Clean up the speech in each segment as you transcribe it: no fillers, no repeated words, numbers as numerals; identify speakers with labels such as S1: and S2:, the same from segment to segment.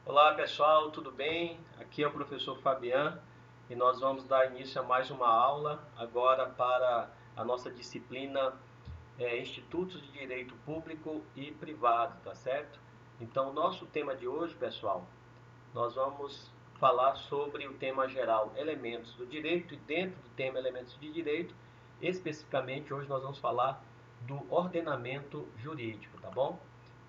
S1: Olá pessoal, tudo bem? Aqui é o professor Fabian e nós vamos dar início a mais uma aula agora para a nossa disciplina Institutos de Direito Público e Privado, tá certo? Então, o nosso tema de hoje, pessoal, nós vamos falar sobre o tema geral Elementos do Direito e dentro do tema Elementos de Direito, especificamente hoje nós vamos falar do ordenamento jurídico, tá bom?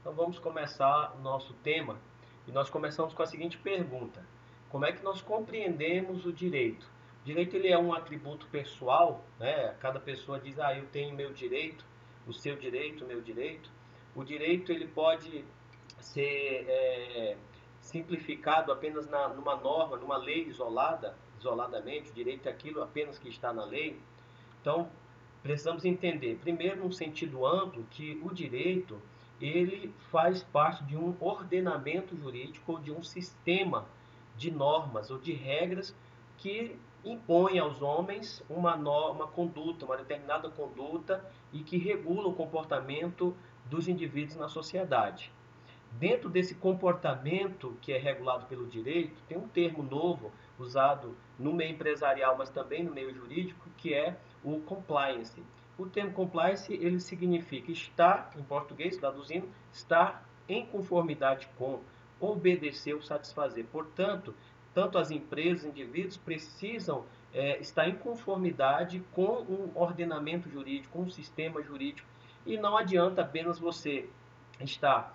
S1: Então vamos começar o nosso tema e nós começamos com a seguinte pergunta: como é que nós compreendemos o direito? O direito ele é um atributo pessoal, né? Cada pessoa diz, eu tenho meu direito, o seu direito, o meu direito. O direito ele pode ser simplificado apenas numa norma, numa lei isoladamente, o direito é aquilo apenas que está na lei. Então, precisamos entender, primeiro, num sentido amplo, que o direito ele faz parte de um ordenamento jurídico ou de um sistema de normas ou de regras que impõe aos homens uma conduta, uma determinada conduta e que regula o comportamento dos indivíduos na sociedade. Dentro desse comportamento que é regulado pelo direito, tem um termo novo usado no meio empresarial, mas também no meio jurídico, que é o compliance. O termo compliance ele significa estar, em português, traduzindo, estar em conformidade com, obedecer ou satisfazer. Portanto, tanto as empresas, indivíduos precisam estar em conformidade com um ordenamento jurídico, com um sistema jurídico, e não adianta apenas você estar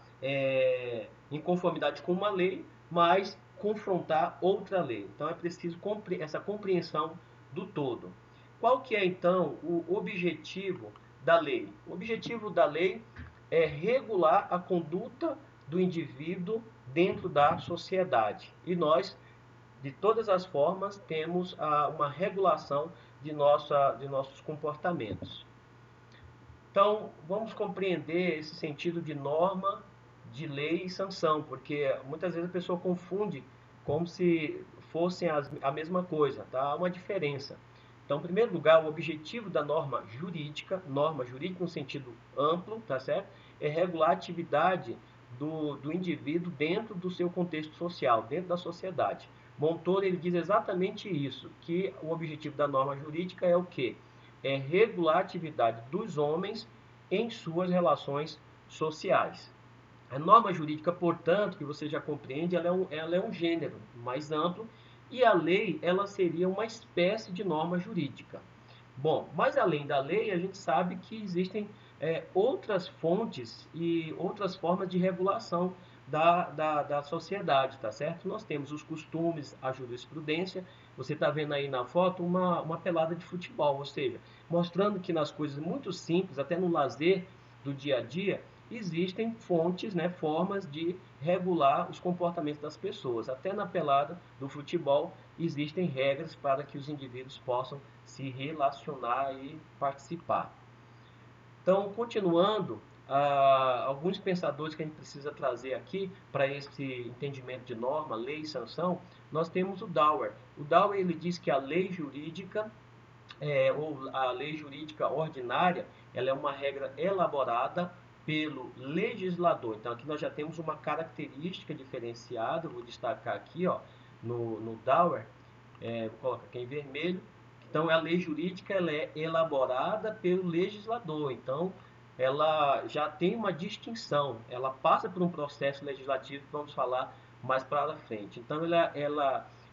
S1: em conformidade com uma lei, mas confrontar outra lei. Então é preciso essa compreensão do todo. Qual que é então o objetivo da lei? O objetivo da lei é regular a conduta do indivíduo dentro da sociedade. E nós, de todas as formas, temos uma regulação de nossos comportamentos. Então, vamos compreender esse sentido de norma, de lei e sanção, porque muitas vezes a pessoa confunde como se fossem a mesma coisa, tá? Há uma diferença. Então, em primeiro lugar, o objetivo da norma jurídica no sentido amplo, tá certo? É regular a atividade do indivíduo dentro do seu contexto social, dentro da sociedade. Montoro ele diz exatamente isso, que o objetivo da norma jurídica é o quê? É regular a atividade dos homens em suas relações sociais. A norma jurídica, portanto, que você já compreende, ela é um gênero mais amplo e a lei ela seria uma espécie de norma jurídica. Bom, mas além da lei, a gente sabe que existem outras fontes e outras formas de regulação da sociedade, tá certo? Nós temos os costumes, a jurisprudência. Você está vendo aí na foto uma pelada de futebol, ou seja, mostrando que nas coisas muito simples, até no lazer do dia a dia, existem fontes, né, formas de regular os comportamentos das pessoas. Até na pelada do futebol existem regras para que os indivíduos possam se relacionar e participar. Então, continuando, alguns pensadores que a gente precisa trazer aqui para esse entendimento de norma, lei e sanção, nós temos o Dower. O Dower ele diz que a lei jurídica ou a lei jurídica ordinária, ela é uma regra elaborada pelo legislador. Então aqui nós já temos uma característica diferenciada, eu vou destacar aqui ó, no Dower, vou colocar aqui em vermelho. Então a lei jurídica ela é elaborada pelo legislador, então ela já tem uma distinção, ela passa por um processo legislativo que vamos falar mais para frente. Então ela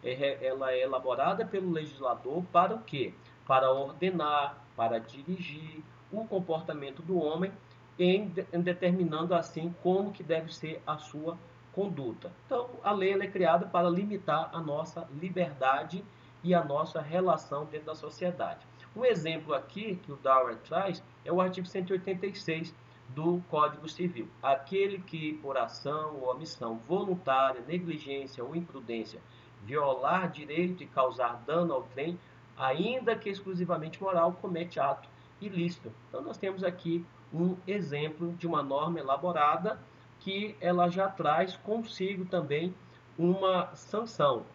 S1: é elaborada pelo legislador para o quê? Para ordenar, para dirigir o comportamento do homem em determinando assim como que deve ser a sua conduta. Então, a lei é criada para limitar a nossa liberdade e a nossa relação dentro da sociedade. Um exemplo aqui que o Dower traz é o artigo 186 do Código Civil. Aquele que, por ação ou omissão voluntária, negligência ou imprudência, violar direito e causar dano ao trem, ainda que exclusivamente moral, comete ato ilícito. Então, nós temos aqui um exemplo de uma norma elaborada que ela já traz consigo também uma sanção.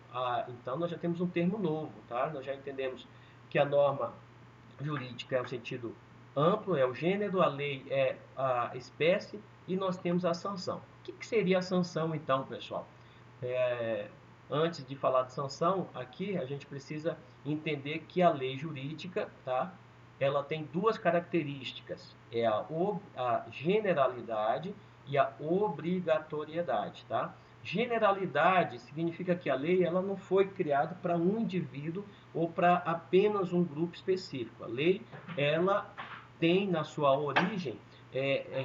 S1: Então, nós já temos um termo novo, tá? Nós já entendemos que a norma jurídica é o sentido amplo, é o gênero, a lei é a espécie e nós temos a sanção. O que seria a sanção, então, pessoal? Antes de falar de sanção, aqui a gente precisa entender que a lei jurídica, tá? Ela tem duas características, é a generalidade e a obrigatoriedade, tá? Generalidade significa que a lei ela não foi criada para um indivíduo ou para apenas um grupo específico. A lei ela tem na sua origem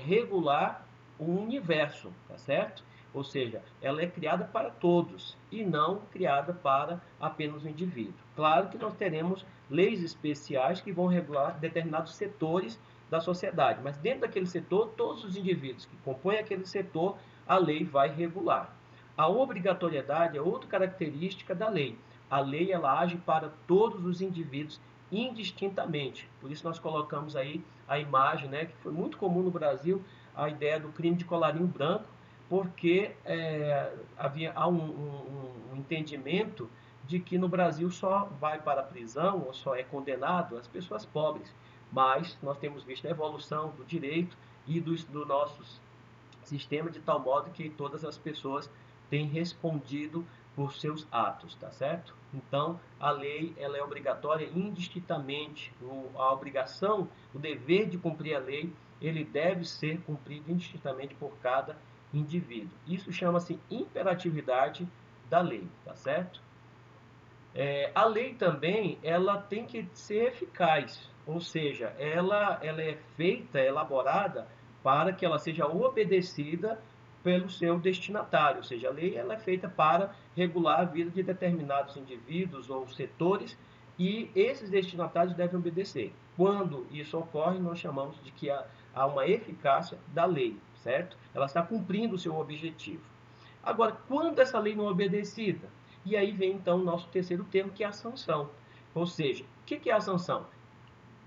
S1: regular o universo, tá certo? Ou seja, ela é criada para todos e não criada para apenas o indivíduo. Claro que nós teremos leis especiais que vão regular determinados setores da sociedade, mas dentro daquele setor, todos os indivíduos que compõem aquele setor, a lei vai regular. A obrigatoriedade é outra característica da lei. A lei ela age para todos os indivíduos indistintamente. Por isso nós colocamos aí a imagem, né, que foi muito comum no Brasil, a ideia do crime de colarinho branco, porque há um entendimento de que no Brasil só vai para a prisão ou só é condenado as pessoas pobres. Mas nós temos visto a evolução do direito e do nosso sistema de tal modo que todas as pessoas têm respondido por seus atos, tá certo? Então, a lei ela é obrigatória indistintamente. A obrigação, o dever de cumprir a lei, ele deve ser cumprido indistintamente por cada indivíduo. Isso chama-se imperatividade da lei, tá certo? A lei também ela tem que ser eficaz, ou seja, ela é feita, elaborada para que ela seja obedecida pelo seu destinatário, ou seja, a lei ela é feita para regular a vida de determinados indivíduos ou setores e esses destinatários devem obedecer. Quando isso ocorre, nós chamamos de que há uma eficácia da lei, certo? Ela está cumprindo o seu objetivo. Agora, quando essa lei não é obedecida? E aí vem então o nosso terceiro termo, que é a sanção. Ou seja, o que é a sanção?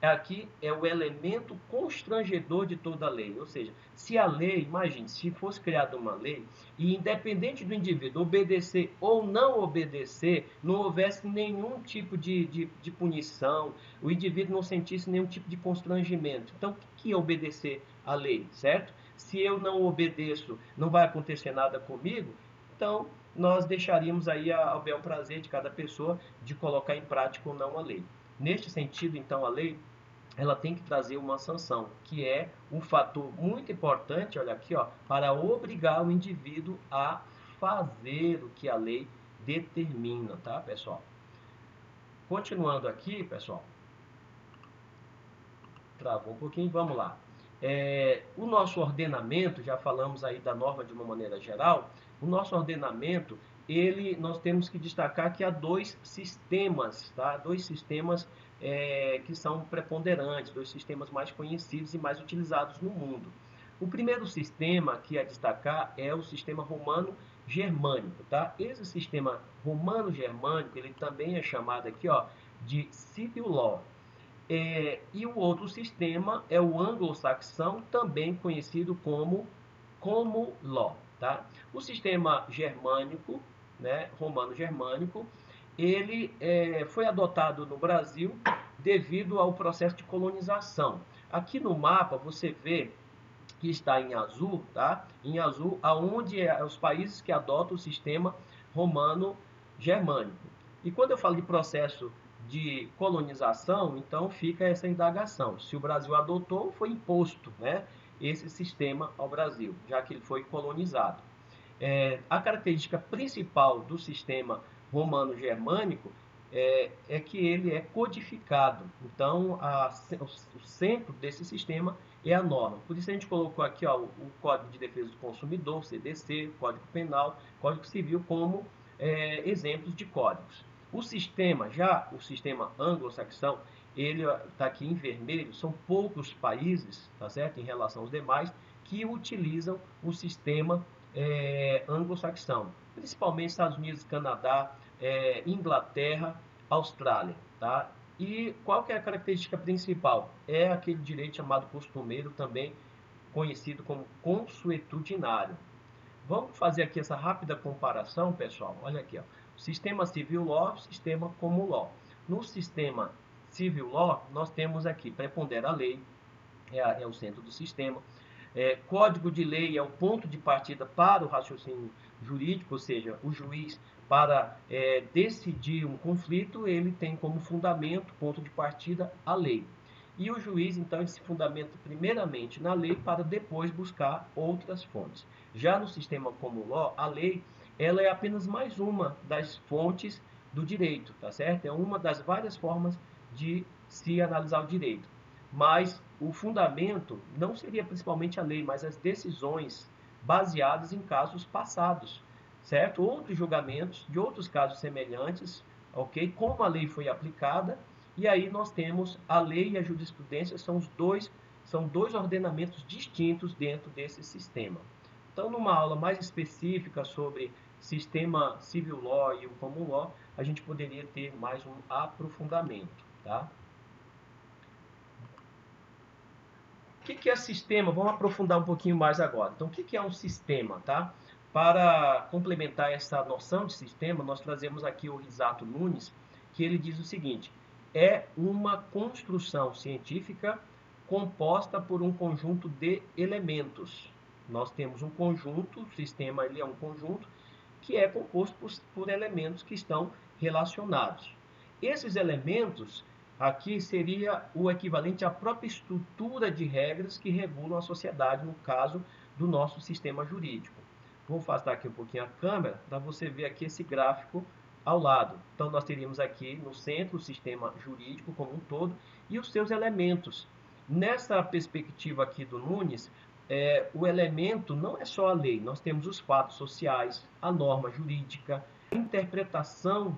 S1: Aqui é o elemento constrangedor de toda a lei. Ou seja, se a lei, imagine, se fosse criada uma lei e independente do indivíduo obedecer ou não obedecer, não houvesse nenhum tipo de punição, o indivíduo não sentisse nenhum tipo de constrangimento. Então, o que é obedecer à lei, certo? Se eu não obedeço, não vai acontecer nada comigo, então nós deixaríamos aí ao bel prazer de cada pessoa de colocar em prática ou não a lei. Neste sentido, então, a lei ela tem que trazer uma sanção, que é um fator muito importante, olha aqui, ó, para obrigar o indivíduo a fazer o que a lei determina, tá, pessoal? Continuando aqui, pessoal, travou um pouquinho, vamos lá. O nosso ordenamento, já falamos aí da norma de uma maneira geral, o nosso ordenamento, nós temos que destacar que há dois sistemas, tá? Dois sistemas que são preponderantes, dois sistemas mais conhecidos e mais utilizados no mundo. O primeiro sistema que a destacar é o sistema romano-germânico, tá? Esse sistema romano-germânico, ele também é chamado aqui, ó, de civil law. E o outro sistema é o anglo-saxão, também conhecido como common law. Tá? O sistema germânico, né, romano-germânico, ele foi adotado no Brasil devido ao processo de colonização. Aqui no mapa você vê que está em azul, tá? Em azul, aonde os países que adotam o sistema romano-germânico. E quando eu falo de processo de colonização, então fica essa indagação. Se o Brasil adotou, foi imposto, né, esse sistema ao Brasil, já que ele foi colonizado. A característica principal do sistema romano-germânico que ele é codificado. Então, o centro desse sistema é a norma. Por isso a gente colocou aqui ó, o Código de Defesa do Consumidor, CDC, o Código Penal, Código Civil como exemplos de códigos. O sistema anglo-saxão, ele está aqui em vermelho, são poucos países, tá certo, em relação aos demais, que utilizam o sistema anglo-saxão, principalmente Estados Unidos, Canadá, Inglaterra, Austrália, tá? E qual que é a característica principal? É aquele direito chamado costumeiro, também conhecido como consuetudinário. Vamos fazer aqui essa rápida comparação, pessoal. Olha aqui, ó. Sistema Civil Law, sistema Common Law. No sistema Civil Law, nós temos aqui, prepondera a lei, é o centro do sistema. Código de lei é o ponto de partida para o raciocínio jurídico, ou seja, o juiz, para decidir um conflito, ele tem como fundamento, ponto de partida, a lei. E o juiz, então, ele se fundamenta primeiramente na lei para depois buscar outras fontes. Já no sistema common law, a lei ela é apenas mais uma das fontes do direito, tá certo? É uma das várias formas de se analisar o direito. Mas o fundamento não seria principalmente a lei, mas as decisões baseadas em casos passados, certo? Outros julgamentos de outros casos semelhantes, ok? Como a lei foi aplicada, e aí nós temos a lei e a jurisprudência são dois ordenamentos distintos dentro desse sistema. Então, numa aula mais específica sobre sistema civil law e o common law, a gente poderia ter mais um aprofundamento, tá? O que é sistema? Vamos aprofundar um pouquinho mais agora. Então, o que é um sistema, tá? Para complementar essa noção de sistema, nós trazemos aqui o Risato Nunes, que ele diz o seguinte: é uma construção científica composta por um conjunto de elementos. Nós temos um conjunto, o sistema ele é um conjunto que é composto por elementos que estão relacionados. Esses elementos aqui seria o equivalente à própria estrutura de regras que regulam a sociedade, no caso do nosso sistema jurídico. Vou afastar aqui um pouquinho a câmera para você ver aqui esse gráfico ao lado. Então, nós teríamos aqui no centro o sistema jurídico como um todo e os seus elementos. Nessa perspectiva aqui do Nunes, o elemento não é só a lei, nós temos os fatos sociais, a norma jurídica, a interpretação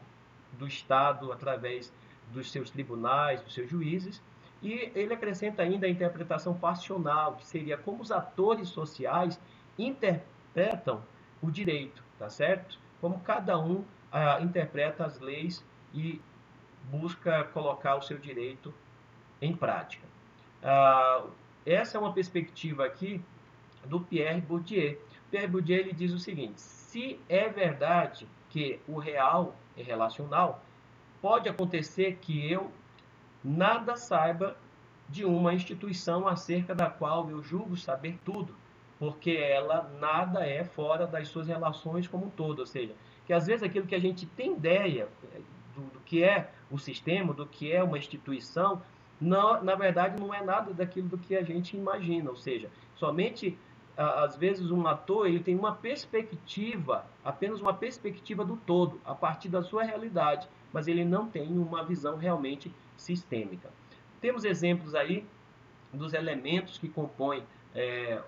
S1: do Estado através dos seus tribunais, dos seus juízes, e ele acrescenta ainda a interpretação passional, que seria como os atores sociais interpretam o direito, tá certo? Como cada um interpreta as leis e busca colocar o seu direito em prática. Essa é uma perspectiva aqui do Pierre Bourdieu. Pierre Bourdieu ele diz o seguinte: se é verdade que o real é relacional, pode acontecer que eu nada saiba de uma instituição acerca da qual eu julgo saber tudo, porque ela nada é fora das suas relações como um todo, ou seja, que às vezes aquilo que a gente tem ideia do que é o sistema, do que é uma instituição, não, na verdade não é nada daquilo do que a gente imagina, ou seja, somente às vezes um ator ele tem uma perspectiva, apenas uma perspectiva do todo, a partir da sua realidade, mas ele não tem uma visão realmente sistêmica. Temos exemplos aí dos elementos que compõem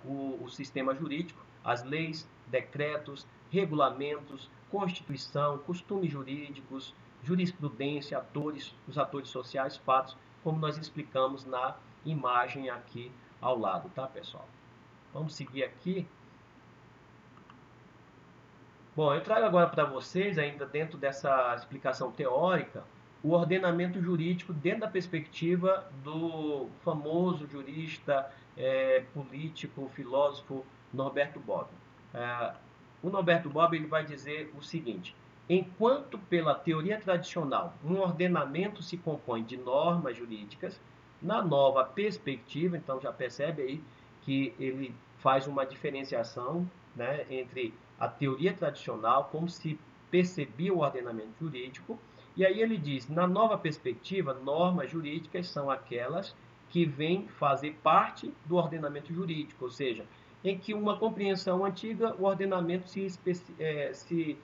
S1: o sistema jurídico, as leis, decretos, regulamentos, constituição, costumes jurídicos, jurisprudência, os atores sociais, fatos, como nós explicamos na imagem aqui ao lado, tá, pessoal? Vamos seguir aqui. Bom, eu trago agora para vocês, ainda dentro dessa explicação teórica, o ordenamento jurídico dentro da perspectiva do famoso jurista, político, filósofo Norberto Bobbio. O Norberto Bobbio ele vai dizer o seguinte: enquanto pela teoria tradicional um ordenamento se compõe de normas jurídicas, na nova perspectiva, então já percebe aí que ele faz uma diferenciação, né, entre a teoria tradicional, como se percebia o ordenamento jurídico, e aí ele diz, na nova perspectiva, normas jurídicas são aquelas que vêm fazer parte do ordenamento jurídico, ou seja, em que uma compreensão antiga, o ordenamento se